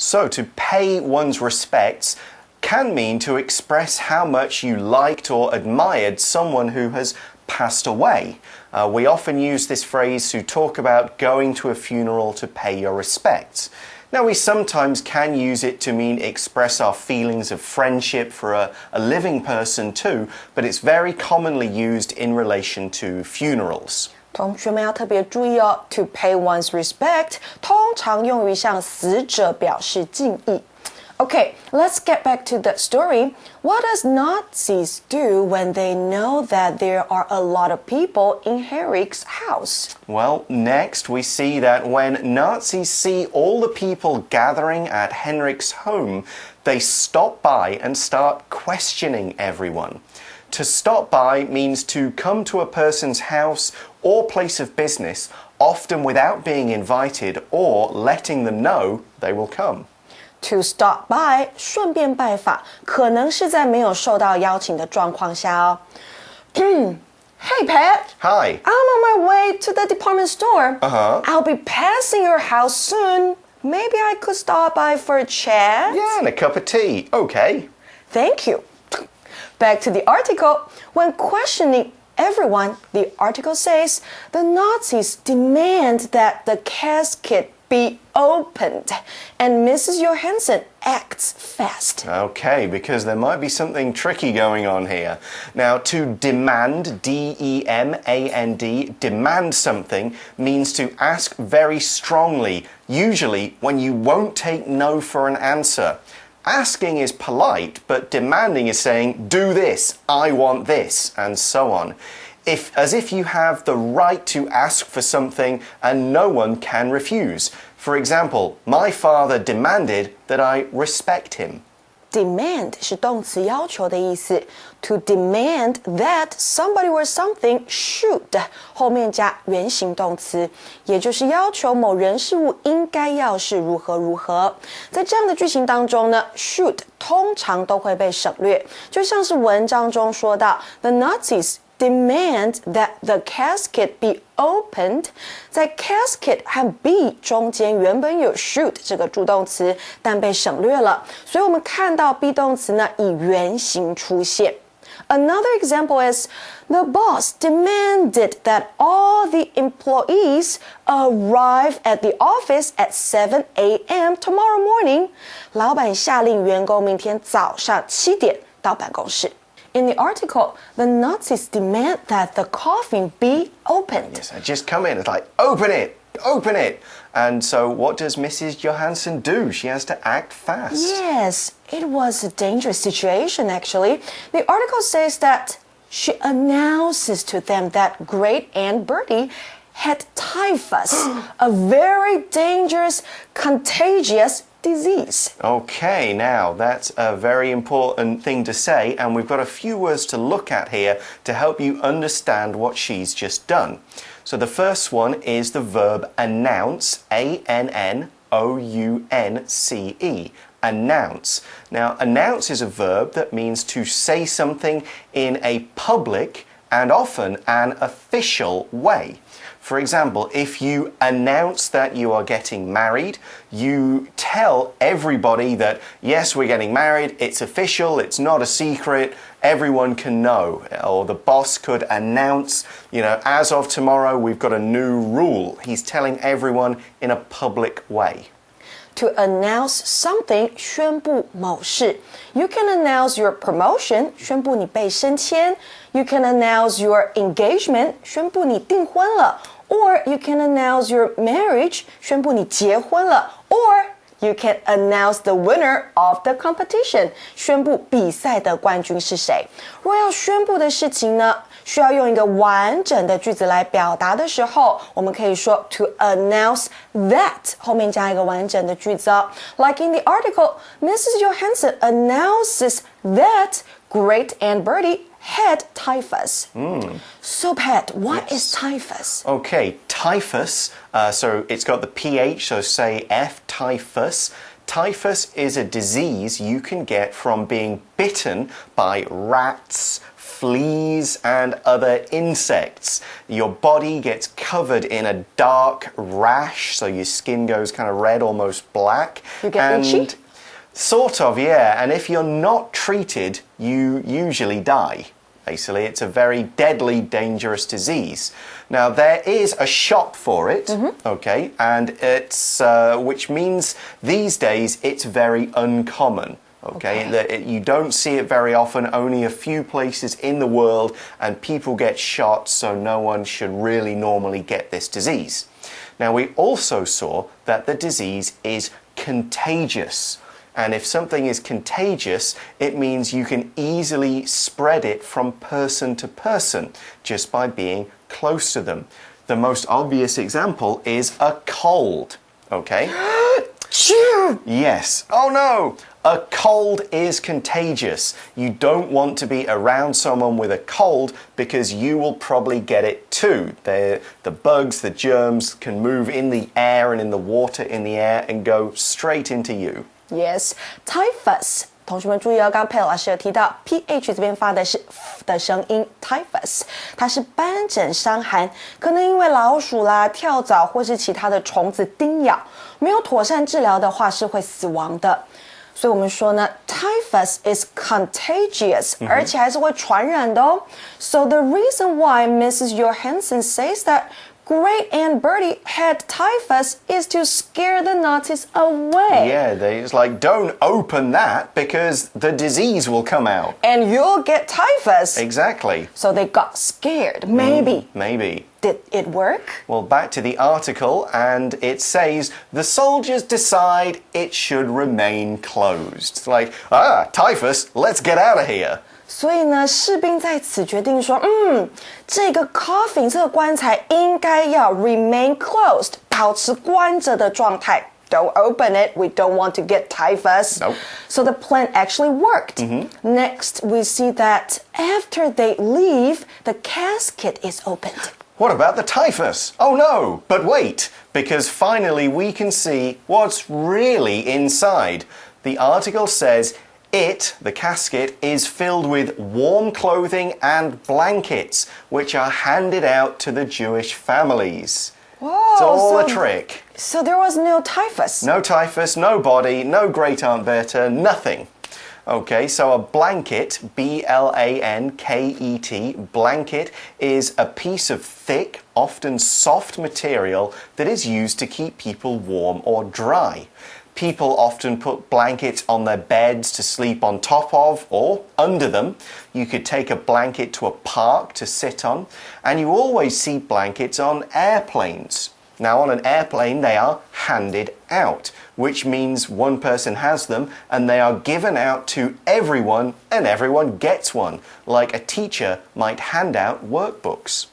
So to pay one's respects can mean to express how much you liked or admired someone who has passed away. We often use this phrase to talk about going to a funeral to pay your respects. Now, we sometimes can use it to mean express our feelings of friendship for a living person too, but it's very commonly used in relation to funerals. 同学们要特别注意哦 ，to pay one's respect 通常用于向死者表示敬意。Okay, let's get back to the story. What does Nazis do when they know that there are a lot of people in Henrik's house? Well, next we see that when Nazis see all the people gathering at Henrik's home, they stop by and start questioning everyone. To stop by means to come to a person's house or place of business, often without being invited or letting them know they will come. To stop by 顺便拜访，可能是在没有受到邀请的状况下哦。Hey, Pat. Hi. I'm on my way to the department store. Uh-huh. I'll be passing your house soon. Maybe I could stop by for a chat? Yeah, and a cup of tea. Okay. Thank you. Back to the article. When questioning everyone, the article says the Nazis demand that the casket be opened, and Mrs. Johansson acts fast. Okay, because there might be something tricky going on here. Now, to demand, D-E-M-A-N-D, demand something means to ask very strongly, usually when you won't take no for an answer. Asking is polite, but demanding is saying, do this, I want this, and so on. As if you have the right to ask for something and no one can refuse. For example, my father demanded that I respect him. Demand 是动词要求的意思。To demand that somebody or something should 后面加原形动词，也就是要求某人事物应该要是如何如何。在这样的句型当中呢 ，should 通常都会被省略，就像是文章中说到 ，The Nazis demand that the casket be opened. 在 casket 和 be 中间原本有 should 这个助动词，但被省略了，所以我们看到 be 动词呢以原形出现。Another example is the boss demanded that all the employees arrive at the office at 7 a.m. tomorrow morning. 老板下令员工明天早上7点到办公室。In the article, the Nazis demand that the coffin be opened. Yes, I just come in, it's like, open it, open it. And so what does Mrs. Johansson do? She has to act fast. Yes, it was a dangerous situation, actually. The article says that she announces to them that Great Aunt Bertie had typhus, a very dangerous, contagious disease. Okay, now that's a very important thing to say, and we've got a few words to look at here to help you understand what she's just done. So the first one is the verb announce, A-N-N-O-U-N-C-E. Announce. Now, announce is a verb that means to say something in a public and often an official way. For example, if you announce that you are getting married, you tell everybody that, yes, we're getting married, it's official, it's not a secret, everyone can know. Or the boss could announce, as of tomorrow, we've got a new rule. He's telling everyone in a public way. To announce something, 宣布某事. You can announce your promotion, 宣布你被升迁. You can announce your engagement, 宣布你订婚了. Or you can announce your marriage, 宣布你结婚了. Or you can announce the winner of the competition, 宣布比赛的冠军是谁。若要宣布的事情呢，需要用一个完整的句子来表达的时候，我们可以说 to announce that 后面加一个完整的句子哦。Like in the article, Mrs. Johansson announces that Great Aunt Bertie had typhus. So Pat, what is typhus? Okay, typhus, so it's got the PH, so say F, typhus. Typhus is a disease you can get from being bitten by rats, fleas and other insects. Your body gets covered in a dark rash, so your skin goes kind of red, almost black. You get itchy? Sort of, yeah. And if you're not treated, you usually die. Basically, it's a very deadly, dangerous disease. Now, there is a shop for it, okay, and it's which means these days it's very uncommon. Okay. You don't see it very often, only a few places in the world, and people get shot, so no one should really normally get this disease. Now, we also saw that the disease is contagious. And if something is contagious, it means you can easily spread it from person to person just by being close to them. The most obvious example is a cold, okay? Yes. Oh no! A cold is contagious. You don't want to be around someone with a cold because you will probably get it too. The bugs, the germs can move in the air and in the water in the air and go straight into you. Yes, typhus. 同学们注意哦，刚刚佩老师有提到 ph 这边发的是 f 的声音 typhus， 它是斑疹伤寒，可能因为老鼠啦、跳蚤或是其他的虫子叮咬，没有妥善治疗的话是会死亡的。所以我们说呢 typhus is contagious， 而且还是会传染的哦。So the reason why Mrs. Johansson says that Great Aunt Bertie had typhus is to scare the Nazis away. Yeah, it's like, don't open that because the disease will come out. And you'll get typhus. Exactly. So they got scared. Maybe. Maybe. Did it work? Well, back to the article, and it says, the soldiers decide it should remain closed. It's like, typhus, let's get out of here. 所以呢，士兵在此决定说，这个 coffin 这个棺材应该要 remain closed， 保持关着的状态。Don't open it. We don't want to get typhus. Nope. So the plan actually worked. Next, we see that after they leave, the casket is opened. What about the typhus? Oh no, but wait, because finally we can see what's really inside. The article says the casket, is filled with warm clothing and blankets, which are handed out to the Jewish families. Whoa, it's all a trick. So there was no typhus? No typhus, no body, no Great Aunt Bertha, nothing. Okay, so a blanket, B-L-A-N-K-E-T, blanket is a piece of thick, often soft material that is used to keep people warm or dry. People often put blankets on their beds to sleep on top of or under them. You could take a blanket to a park to sit on, and you always see blankets on airplanes. Now, on an airplane, they are handed out, which means one person has them and they are given out to everyone and everyone gets one, like a teacher might hand out workbooks.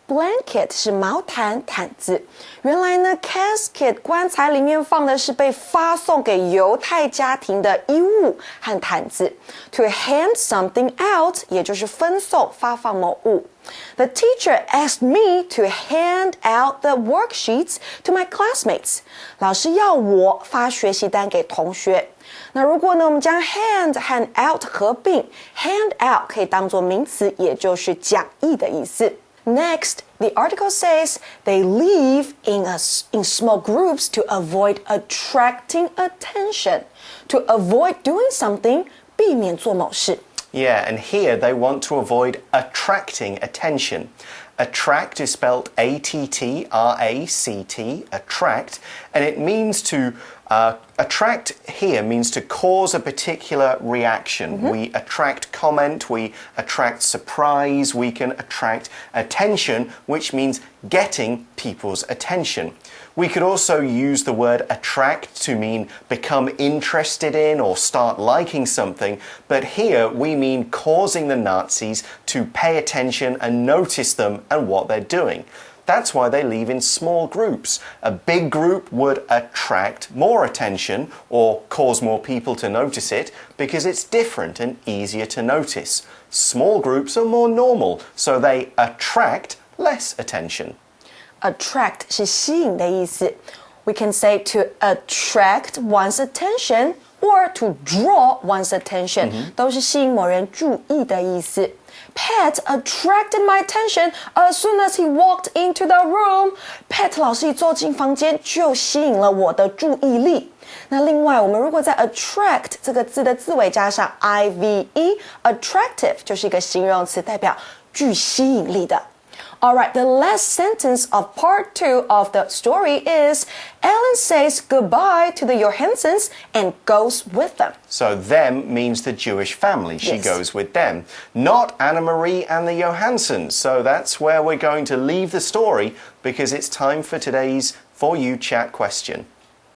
Blanket 是毛毯毯子，原来呢 casket 棺材里面放的是被发送给犹太家庭的衣物和毯子。To hand something out 也就是分送发放某物。The teacher asked me to hand out the worksheets to my classmates. 老师要我发学习单给同学。那如果呢，我们将 hand 和 out 合并 ，hand out 可以当作名词，也就是讲义的意思。Next, the article says they leave in small groups to avoid attracting attention. To avoid doing something, 避免做某事。Yeah, and here they want to avoid attracting attention. Attract is spelled A-T-T-R-A-C-T, attract, and it means to attract here means to cause a particular reaction. We attract comment, we attract surprise, we can attract attention, which means getting people's attention. We could also use the word attract to mean become interested in or start liking something, but here we mean causing the Nazis to pay attention and notice them and what they're doing. That's why they leave in small groups. A big group would attract more attention or cause more people to notice it because it's different and easier to notice. Small groups are more normal, so they attract less attention. Attract 是吸引的意思。We can say to attract one's attention or to draw one's attention，都是吸引某人注意的意思。Pat attracted my attention as soon as he walked into the room. Pat 老师一走进房间就吸引了我的注意力。那另外，我们如果在 attract 这个字的字尾加上 ive，attractive 就是一个形容词，代表具吸引力的。All right, the last sentence of part 2 of the story is Ellen says goodbye to the Johansons and goes with them. So them means the Jewish family. She Yes. goes with them, not Anna Marie and the Johansons. So that's where we're going to leave the story because it's time for today's For You Chat question.